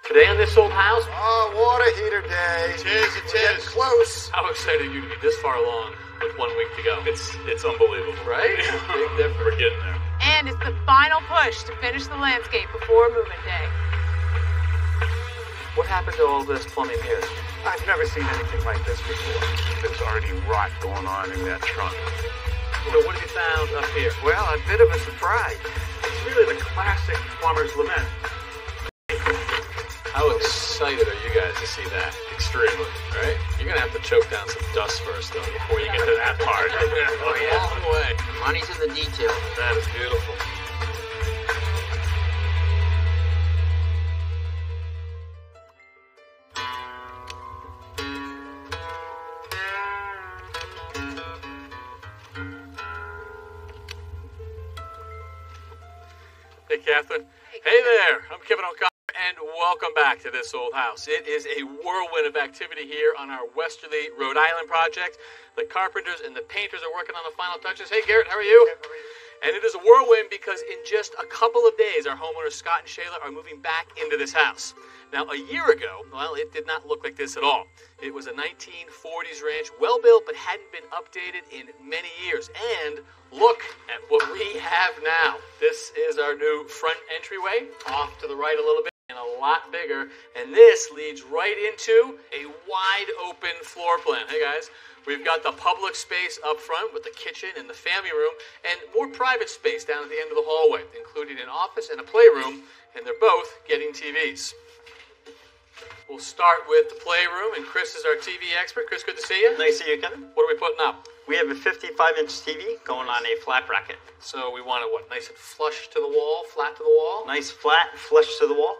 Today on This Old House? Oh, water heater day. It is. We're close. How excited are you to be this far along with 1 week to go? It's unbelievable. Right? Big difference. We're getting there. And it's the final push to finish the landscape before moving day. What happened to all this plumbing here? I've never seen anything like this before. There's already rot going on in that trunk. So what have you found up here? Well, a bit of a surprise. It's really the classic plumber's lament. How excited are you guys to see that? Extremely. Right? You're going to have to choke down some dust first, though, before you get to that part. Oh, yeah. Long way. Money's in the detail. That is beautiful. Hey, Catherine. Hey there. I'm Kevin O'Connor, and welcome back to This Old House. It is a whirlwind of activity here on our Westerly, Rhode Island project. The carpenters and the painters are working on the final touches. Hey, Garrett, how are you? And it is a whirlwind because in just a couple of days, our homeowners Scott and Shayla are moving back into this house. Now, a year ago, well, it did not look like this at all. It was a 1940s ranch, well built, but hadn't been updated in many years. And look at what we have now. This is our new front entryway, off to the right a little bit, and a lot bigger. And this leads right into a wide open floor plan. Hey guys, we've got the public space up front with the kitchen and the family room, and more private space down at the end of the hallway, including an office and a playroom, and they're both getting TVs. We'll start with the playroom, and Chris is our TV expert. Chris, good to see you. Nice to see you, Kevin. What are we putting up? We have a 55-inch TV going on a flat bracket. So we want it, what, nice and flush to the wall, flat to the wall? Nice, flat, flush to the wall.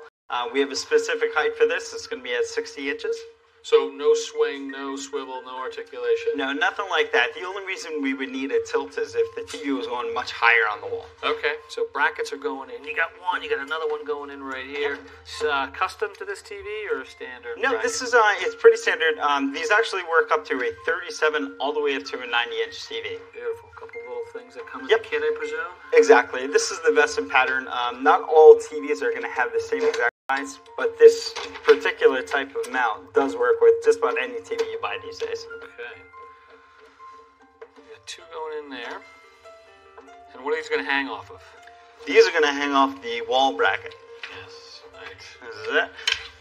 We have a specific height for this. It's going to be at 60 inches. So no swing, no swivel, no articulation? No, nothing like that. The only reason we would need a tilt is if the TV was going much higher on the wall. Okay, so brackets are going in. You got one, you got another one going in right here. It's, custom to this TV or standard? No, bracket? this is it's pretty standard. These actually work up to a 37 all the way up to a 90-inch TV. Beautiful. A couple little things that come as Yep. a kit, I presume? Exactly. This is the Vesson pattern. Not all TVs are going to have the same exact size, but this particular type of mount does work with just about any TV you buy these days. Okay. We got two going in there. And what are these going to hang off of? These are going to hang off the wall bracket. Yes, nice. This is it.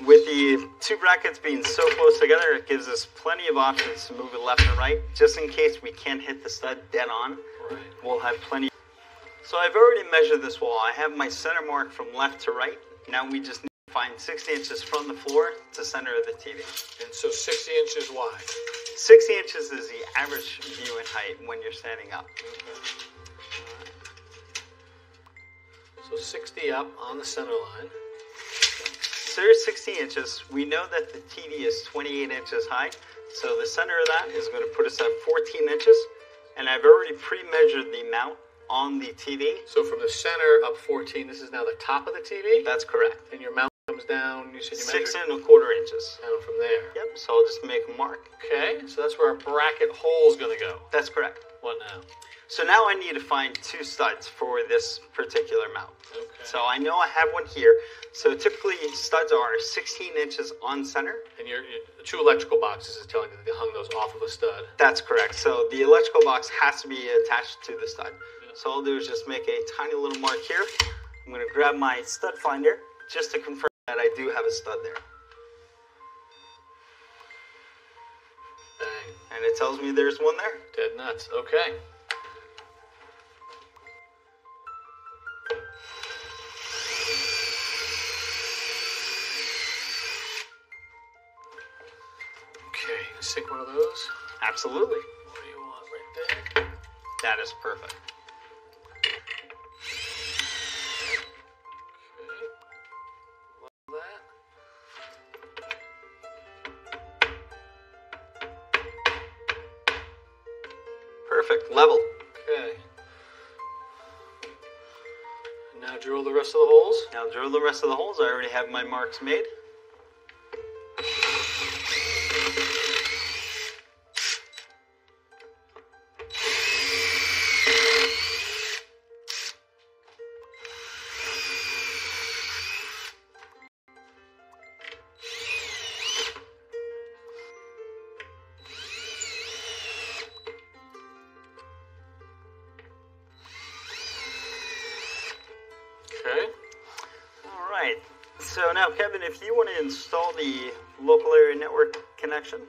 With the two brackets being so close together, it gives us plenty of options to move it left and right, just in case we can't hit the stud dead on. Right. We'll have plenty. So I've already measured this wall. I have my center mark from left to right. Now we just need to find 60 inches from the floor to center of the TV. And so 60 inches wide. 60 inches is the average viewing height when you're standing up. So 60 up on the center line. So there's 60 inches. We know that the TV is 28 inches high. So the center of that is going to put us at 14 inches. And I've already pre-measured the mount on the TV. So from the center up 14, this is now the top of the TV? That's correct. And your mount comes down, you said you measured? 6.25 inches. Down from there. Yep, so I'll just make a mark. Okay, so that's where our bracket hole is going to go. That's correct. What now? So now I need to find two studs for this particular mount. Okay. So I know I have one here. So typically studs are 16 inches on center. And your two electrical boxes is telling you that they hung those off of a stud. That's correct. So the electrical box has to be attached to the stud. Yeah. So all I'll do is just make a tiny little mark here. I'm going to grab my stud finder just to confirm that I do have a stud there. Bang. And it tells me there's one there. Dead nuts. Okay. Okay, stick one of those. Absolutely. What do you want right there? That is perfect. Okay. Love that. Perfect. Level. Okay. Now drill the rest of the holes. Now drill the rest of the holes. I already have my marks made. So now, Kevin, if you want to install the local area network connection,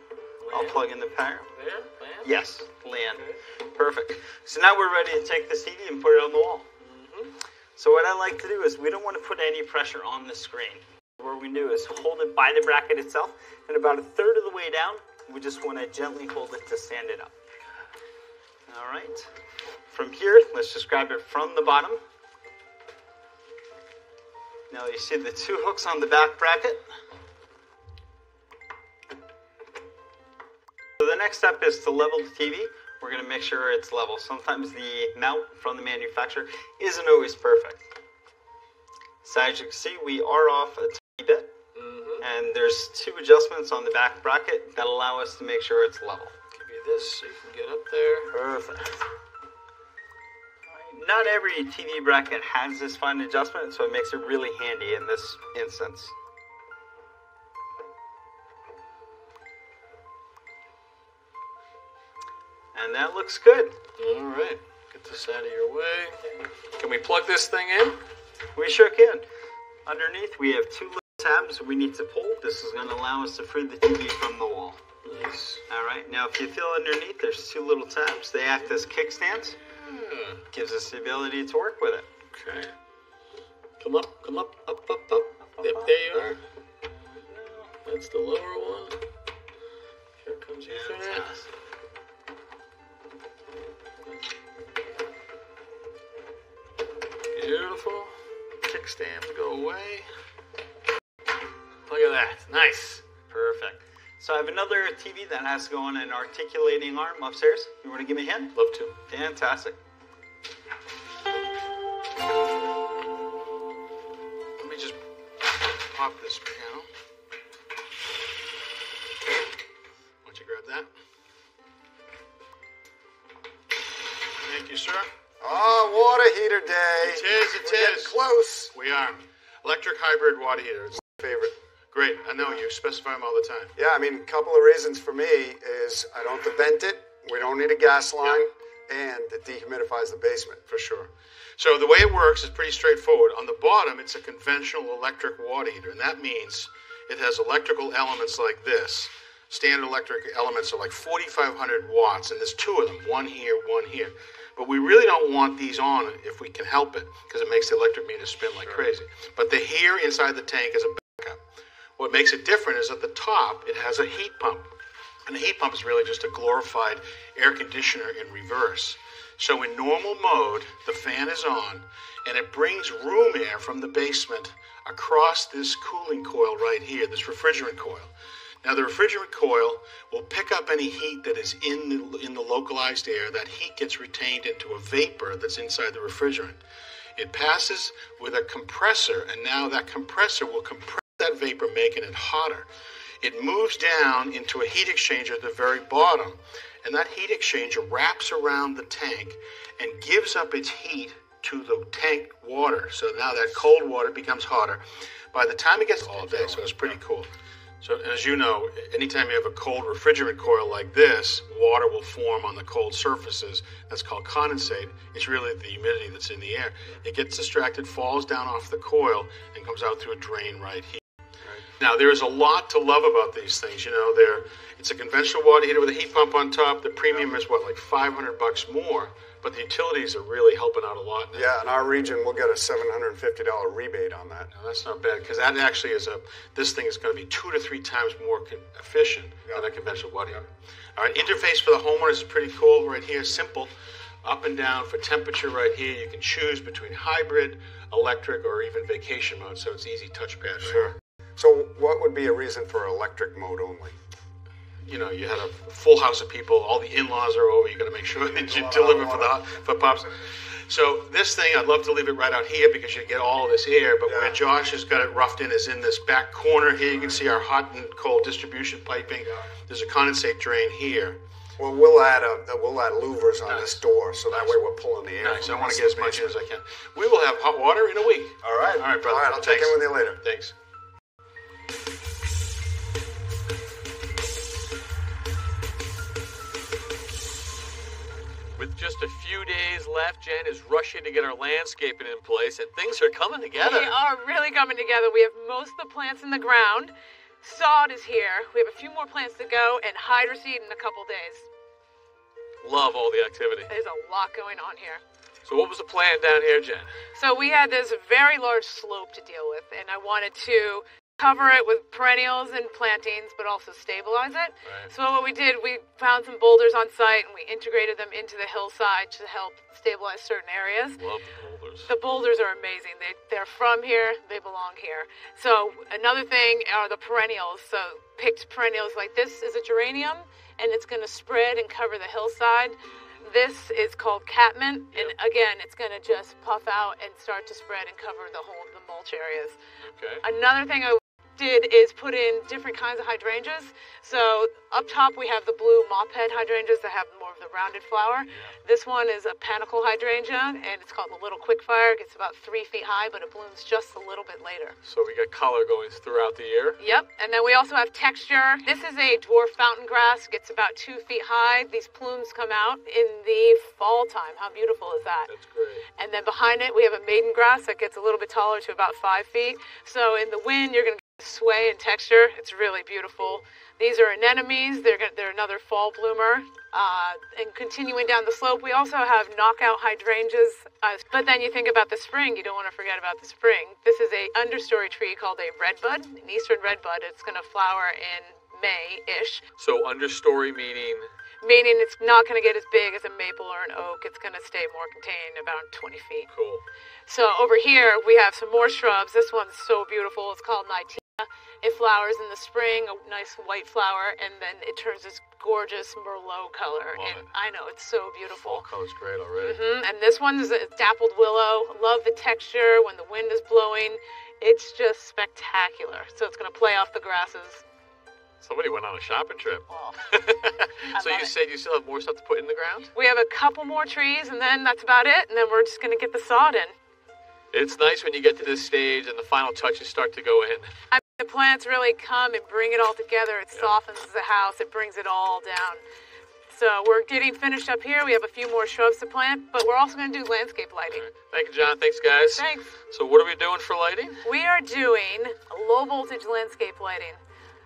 I'll plug in the power. There? Land? Yes, LAN. Perfect. So now we're ready to take this TV and put it on the wall. So what I like to do is we don't want to put any pressure on the screen. What we do is hold it by the bracket itself, and about a third of the way down, we just want to gently hold it to stand it up. All right. From here, let's just grab it from the bottom. Now you see the two hooks on the back bracket. So the next step is to level the TV. We're going to make sure it's level. Sometimes the mount from the manufacturer isn't always perfect. So as you can see, we are off a tiny bit. And there's two adjustments on the back bracket that allow us to make sure it's level. Give you this so you can get up there. Perfect. Not every TV bracket has this fine adjustment, so it makes it really handy in this instance. And that looks good. All right. Get this out of your way. Can we plug this thing in? We sure can. Underneath, we have two little tabs we need to pull. This is going to allow us to free the TV from the wall. Nice. All right. Now, if you feel underneath, there's two little tabs. They act as kickstands. Gives us the ability to work with it. Okay. Come up, up. Yep, there you are. That's the lower one. Here comes Ethernet. Beautiful. Kickstands go away. Look at that. Nice. Perfect. So I have another TV that has to go on an articulating arm upstairs. You want to give me a hand? Love to. Fantastic. Let me just pop this panel. Why don't you grab that? Thank you, sir. Oh, water heater day. It is. We're getting close. We are. Electric hybrid water heater. It's My favorite. great. I know you specify them all the time. Yeah, I mean, a couple of reasons for me is I don't have to vent it. We don't need a gas line. And it dehumidifies the basement. For sure. So the way it works is pretty straightforward. On the bottom, it's a conventional electric water heater, and that means it has electrical elements like this. Standard electric elements are like 4,500 watts, and there's two of them, one here, one here. But we really don't want these on if we can help it, because it makes the electric meter spin like crazy. But they're here inside the tank as a backup. What makes it different is at the top, it has a heat pump. And the heat pump is really just a glorified air conditioner in reverse. So in normal mode, the fan is on, and it brings room air from the basement across this cooling coil right here, this refrigerant coil. Now the refrigerant coil will pick up any heat that is in the localized air. That heat gets retained into a vapor that's inside the refrigerant. It passes with a compressor, and now that compressor will compress that vapor, making it hotter. It moves down into a heat exchanger at the very bottom, and that heat exchanger wraps around the tank and gives up its heat to the tank water. So now that cold water becomes hotter. By the time it gets all day, so it's pretty cool. So as you know, anytime you have a cold refrigerant coil like this, water will form on the cold surfaces. That's called condensate. It's really the humidity that's in the air. It gets distracted, falls down off the coil, and comes out through a drain right here. Now, there is a lot to love about these things. You know, it's a conventional water heater with a heat pump on top. The premium is, what, like $500 more? But the utilities are really helping out a lot now. Yeah, in our region, we'll get a $750 rebate on that. Now, that's not bad, because that actually is this thing is going to be 2 to 3 times more efficient than a conventional water heater. All right, interface for the homeowners is pretty cool right here. Simple, up and down for temperature right here. You can choose between hybrid, electric, or even vacation mode, so it's easy touchpad. Sure. So what would be a reason for electric mode only? You know, you had a full house of people, all the in-laws are over, you got to make sure that you deliver for Pops. So this thing, I'd love to leave it right out here because you get all this air, but where Josh has got it roughed in is in this back corner here. You can see our hot and cold distribution piping. There's a condensate drain here. Well, we'll add louvers on this door, so that way we're pulling the air. Nice. I want to get as much in as I can. We will have hot water in a week. All right. All right, brother. All right, I'll check in with you later. Thanks. With just a few days left Jen is rushing to get our landscaping in place, and things are coming together. They are really coming together. We have most of the plants in the ground. Sod is here. We have a few more plants to go, and hydro seed in a couple days. Love all the activity. There's a lot going on here. So what was the plan down here, Jen? So we had this very large slope to deal with, and I wanted to cover it with perennials and plantings, but also stabilize it. Right. So what we did, we found some boulders on site, and we integrated them into the hillside to help stabilize certain areas. Love the boulders. The boulders are amazing. They're from here. They belong here. So another thing are the perennials. So picked perennials like this is a geranium, and it's going to spread and cover the hillside. This is called catmint, and again, it's going to just puff out and start to spread and cover the mulch areas. Okay. Another thing I did is put in different kinds of hydrangeas. So up top we have the blue mop head hydrangeas that have more of the rounded flower. This one is a panicle hydrangea, and it's called the Little Quickfire. It gets about 3 feet high, but it blooms just a little bit later. So we got color going throughout the year. Yep, and then we also have texture. This is a dwarf fountain grass. It gets about 2 feet high. These plumes come out in the fall time. How beautiful is that? That's great. And then behind it we have a maiden grass that gets a little bit taller to about 5 feet. So in the wind you're going to get sway and texture. It's really beautiful. These are anemones. They're another fall bloomer. And continuing down the slope, we also have knockout hydrangeas. But then you think about the spring. You don't want to forget about the spring. This is a understory tree called a redbud, an eastern redbud. It's going to flower in May-ish. So understory meaning? Meaning it's not going to get as big as a maple or an oak. It's going to stay more contained, about 20 feet. Cool. So over here, we have some more shrubs. This one's so beautiful. It's called Nightingale. It flowers in the spring, a nice white flower, and then it turns this gorgeous Merlot color. Love it. I know, it's so beautiful. Fall color's great already. And this one is a dappled willow. Love the texture when the wind is blowing. It's just spectacular. So it's going to play off the grasses. Somebody went on a shopping trip. Well, So you said you still have more stuff to put in the ground? we have a couple more trees, and then that's about it. And then we're just going to get the sod in. It's nice when you get to this stage and the final touches start to go in. I mean, the plants really come and bring it all together. It softens the house. It brings it all down. So we're getting finished up here. We have a few more shrubs to plant, but we're also going to do landscape lighting. Thank you, John. Thanks, guys. Thanks. So what are we doing for lighting? We are doing low voltage landscape lighting.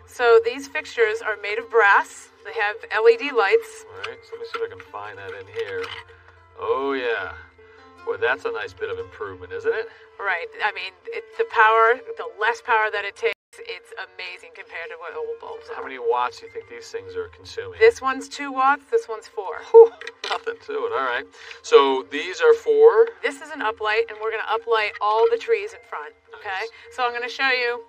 So these fixtures are made of brass. They have LED lights. All right, so let me see if I can find that in here. Oh, yeah. Boy, that's a nice bit of improvement, isn't it? Right. I mean, the less power that it takes, it's amazing compared to what old bulbs How are. many watts do you think these things are consuming? This one's 2 watts, this one's 4. Whew, nothing to it. All right. So these are for? This is an uplight, and we're going to uplight all the trees in front, okay? So I'm going to show you.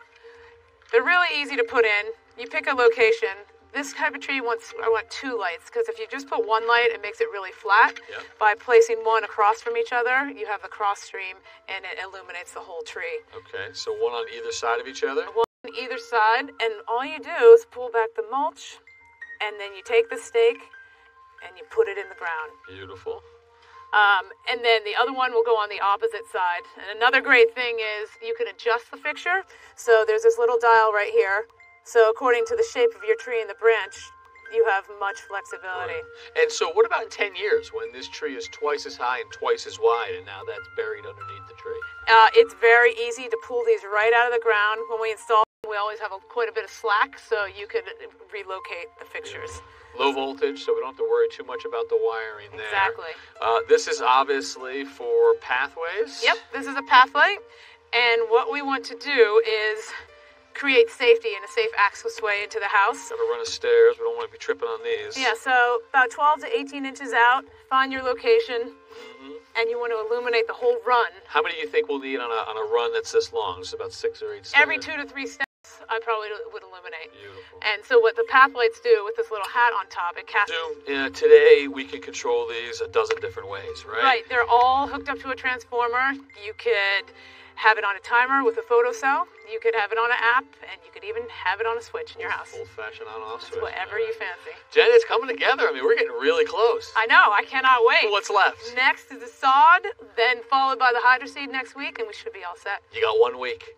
They're really easy to put in. You pick a location. This type of tree I want 2 lights, because if you just put 1 light, it makes it really flat. Yep. By placing one across from each other, you have the cross stream, and it illuminates the whole tree. Okay, so one on either side of each other? One on either side, and all you do is pull back the mulch, and then you take the stake, and you put it in the ground. Beautiful. And then the other one will go on the opposite side. And another great thing is you can adjust the fixture. So there's this little dial right here. So according to the shape of your tree and the branch, you have much flexibility. Right. And so what about in 10 years when this tree is twice as high and twice as wide and now that's buried underneath the tree? It's very easy to pull these right out of the ground. When we install them, we always have quite a bit of slack, so you could relocate the fixtures. Low voltage, so we don't have to worry too much about the wiring there. Exactly. This is obviously for pathways. Yep, this is a pathway. And what we want to do is create safety and a safe access way into the house. Got to run a stairs. We don't want to be tripping on these. Yeah, so about 12 to 18 inches out, find your location, and you want to illuminate the whole run. How many do you think we'll need on a run that's this long? It's about 6 or 8 steps. Every 2 to 3 steps, I probably would illuminate. Beautiful. And so what the path lights do with this little hat on top, it casts... Today, we can control these a dozen different ways, right? Right, they're all hooked up to a transformer. You could have it on a timer with a photocell. You could have it on an app, and you could even have it on a switch in your house. Old-fashioned on-off switch. Whatever you fancy. Jen, it's coming together. I mean, we're getting really close. I know. I cannot wait. What's left? Next is the sod, then followed by the hydro seed next week, and we should be all set. You got 1 week.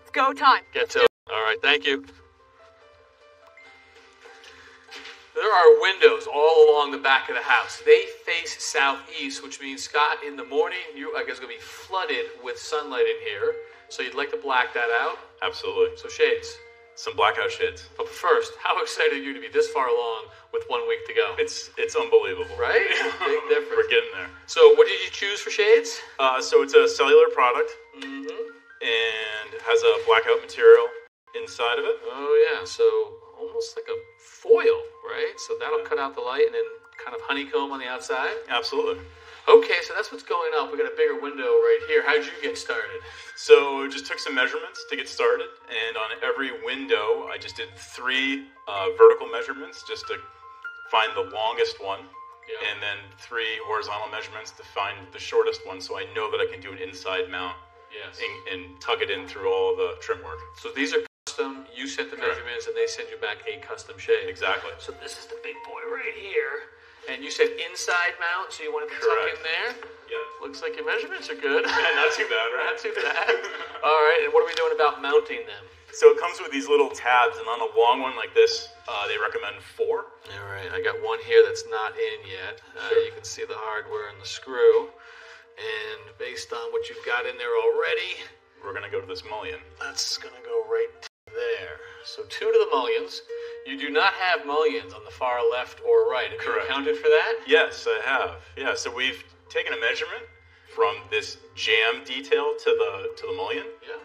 It's go time. Get to it. All right, thank you. There are windows all along the back of the house. They face southeast, which means, Scott, in the morning, I guess, going to be flooded with sunlight in here. So you'd like to black that out? Absolutely. So shades. Some blackout shades. But first, how excited are you to be this far along with 1 week to go? It's unbelievable. Right? Big difference. We're getting there. So what did you choose for shades? So it's a cellular product and has a blackout material inside of it. Oh, yeah. So almost like a foil, right? So that'll cut out the light and then kind of honeycomb on the outside. Absolutely. Okay, so that's what's going up. We got a bigger window right here. How'd you get started? So just took some measurements to get started, and on every window, I just did 3 vertical measurements just to find the longest one, and then 3 horizontal measurements to find the shortest one, so I know that I can do an inside mount and tuck it in through all the trim work. So these are custom. You sent the measurements, and they send you back a custom shade. Exactly. So this is the big boy right here. And you said inside mount, so you wanted to tuck in there? Yeah. Looks like your measurements are good. Not too bad, right? Not too bad. All right, and what are we doing about mounting them? So it comes with these little tabs, and on a long one like this, they recommend 4. All right, I got one here that's not in yet. You can see the hardware and the screw. And based on what you've got in there already, we're going to go to this mullion. That's going to go right there. So 2 to the mullions. You do not have mullions on the far left or right. Have you accounted for that? Yes, I have. Yeah, so we've taken a measurement from this jam detail to the mullion. Yeah.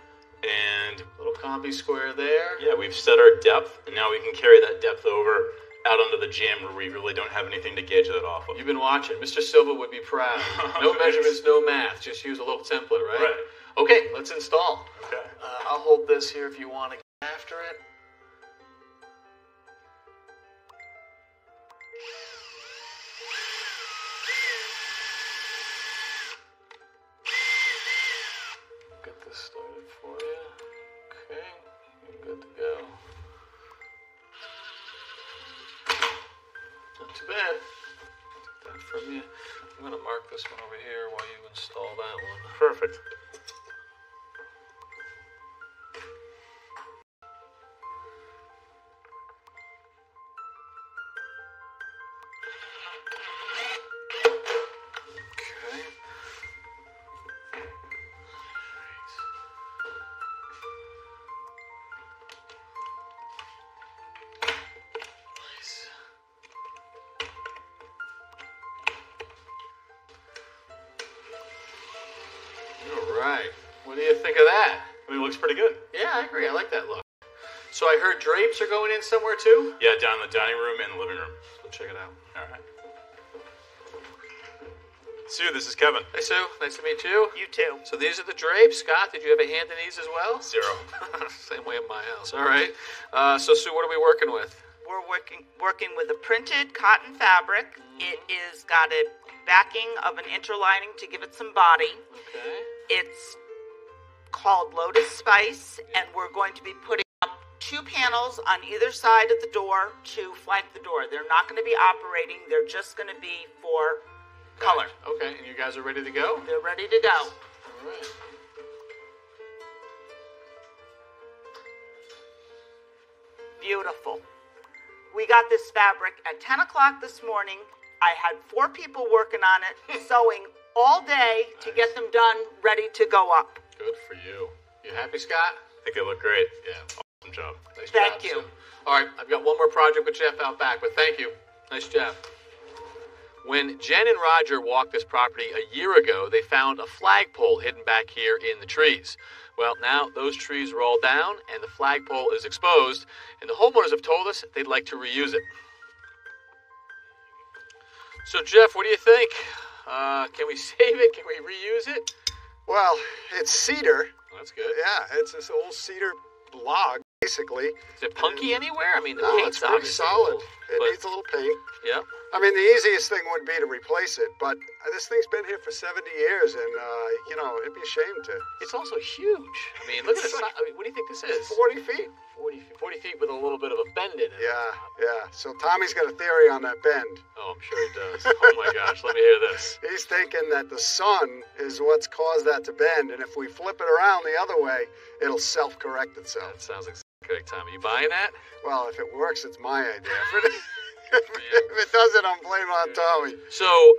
And little compy square there. Yeah, we've set our depth, and now we can carry that depth over out onto the jam where we really don't have anything to gauge that off of. You've been watching. Mr. Silva would be proud. No measurements, no math. Just use a little template, right? Right. Okay, let's install. Okay. I'll hold this here if you want to get after it. Get this started for you. Okay, you're good to go. Not too bad. Take that from you. I'm going to mark this one over here while you install that one. Perfect. Right. What do you think of that? I mean, it looks pretty good. Yeah, I agree. I like that look. So I heard drapes are going in somewhere too? Yeah, down in the dining room and the living room. So check it out. All right. Sue, this is Kevin. Hey, Sue. Nice to meet you. You too. So these are the drapes. Scott, did you have a hand in these as well? 0. Same way in my house. All right. So, Sue, what are we working with? We're working with a printed cotton fabric. It is got a backing of an interlining to give it some body. Okay. It's called Lotus Spice, and we're going to be putting up 2 panels on either side of the door to flank the door. They're not going to be operating. They're just going to be for color. Okay, and you guys are ready to go? They're ready to go. All right. Beautiful. We got this fabric at 10 o'clock this morning. I had 4 people working on it, sewing all day to get them done, ready to go up. Good for you. You happy, Scott? I think they look great. Yeah. Awesome job. Nice Thank job, you. Sue. All right, I've got one more project with Jeff out back, but thank you. Nice job. When Jen and Roger walked this property a year ago, they found a flagpole hidden back here in the trees. Well, now those trees are all down and the flagpole is exposed, and the homeowners have told us they'd like to reuse it. So, Jeff, what do you think? Can we save it? Can we reuse it? Well, it's cedar. Well, that's good. Yeah, it's this old cedar log, basically. Is it punky anywhere? I mean, the No, paint's it's pretty obviously solid. old, It but- needs a little paint. Yeah. I mean, the easiest thing would be to replace it, but this thing's been here for 70 years, and, it'd be a shame to. It's also huge. I mean, look at the size. I mean, what do you think this is? 40 feet. 40 feet with a little bit of a bend in it. Yeah. So Tommy's got a theory on that bend. Oh, I'm sure he does. Oh my gosh, let me hear this. He's thinking that the sun is what's caused that to bend, and if we flip it around the other way, it'll self-correct itself. That sounds exactly correct, Tom. Are you buying that? Well, if it works, it's my idea. If it doesn't, I'm blaming on Tommy. So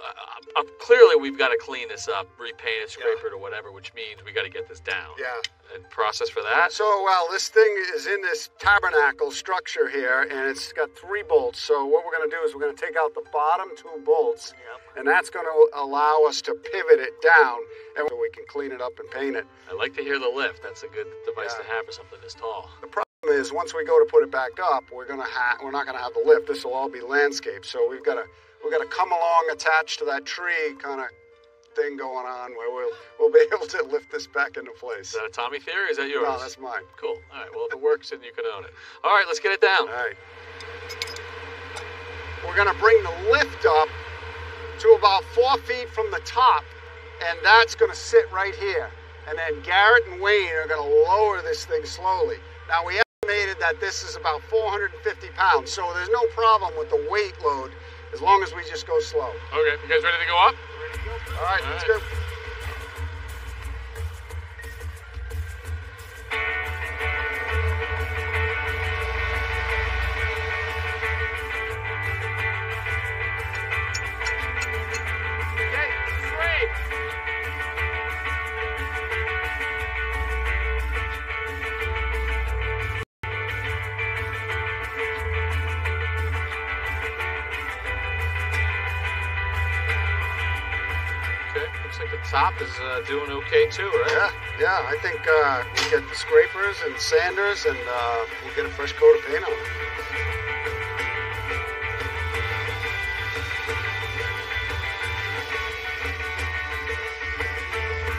clearly we've got to clean this up, repaint it, scrape it, or whatever, which means we got to get this down. Yeah. And process for that. So, well, this thing is in this tabernacle structure here, and it's got 3 bolts. So what we're going to do is we're going to take out the bottom 2 bolts, and that's going to allow us to pivot it down, and we can clean it up and paint it. I like to hear the lift. That's a good device to have for something this tall. The problem is once we go to put it back up, we're not going to have the lift. This will all be landscape. So we've got to come along attached to that tree kind of thing going on where we'll be able to lift this back into place. Is that a Tommy theory, or is that yours? No, that's mine. Cool. All right, well, if it works, then you can own it. All right, let's get it down. All right. We're going to bring the lift up to about 4 feet from the top, and that's going to sit right here. And then Garrett and Wayne are going to lower this thing slowly. Now, we estimated that this is about 450 pounds, so there's no problem with the weight load as long as we just go slow. Okay, you guys ready to go up? All right, let's go. Top is doing okay too, right? Yeah. I think we get the scrapers and sanders, and we'll get a fresh coat of paint on it.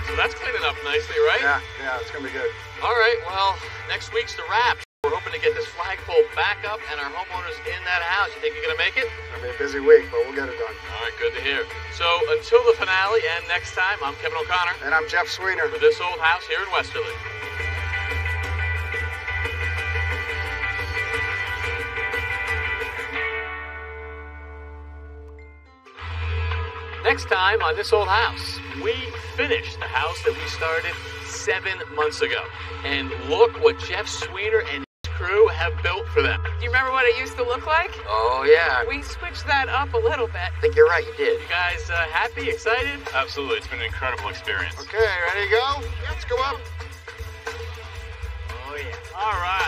So that's cleaning up nicely, right? Yeah, it's gonna be good. All right, well, next week's the wrap. We're hoping to get this flagpole back up and our homeowners in that house. You think you're gonna make it? It'll be a busy week, but we'll get it done. All right, good to hear. So until the finale and next time, I'm Kevin O'Connor. And I'm Jeff Sweeter. For This Old House here in Westerly. Next time on This Old House, we finish the house that we started 7 months ago. And look what Jeff Sweeter and his crew have built for them. Do you remember what it used to look like? Oh, yeah. We switched that up a little bit. I think you're right, you did. You guys happy, excited? Absolutely. It's been an incredible experience. Okay, ready to go? Let's go up. Oh, yeah. All right.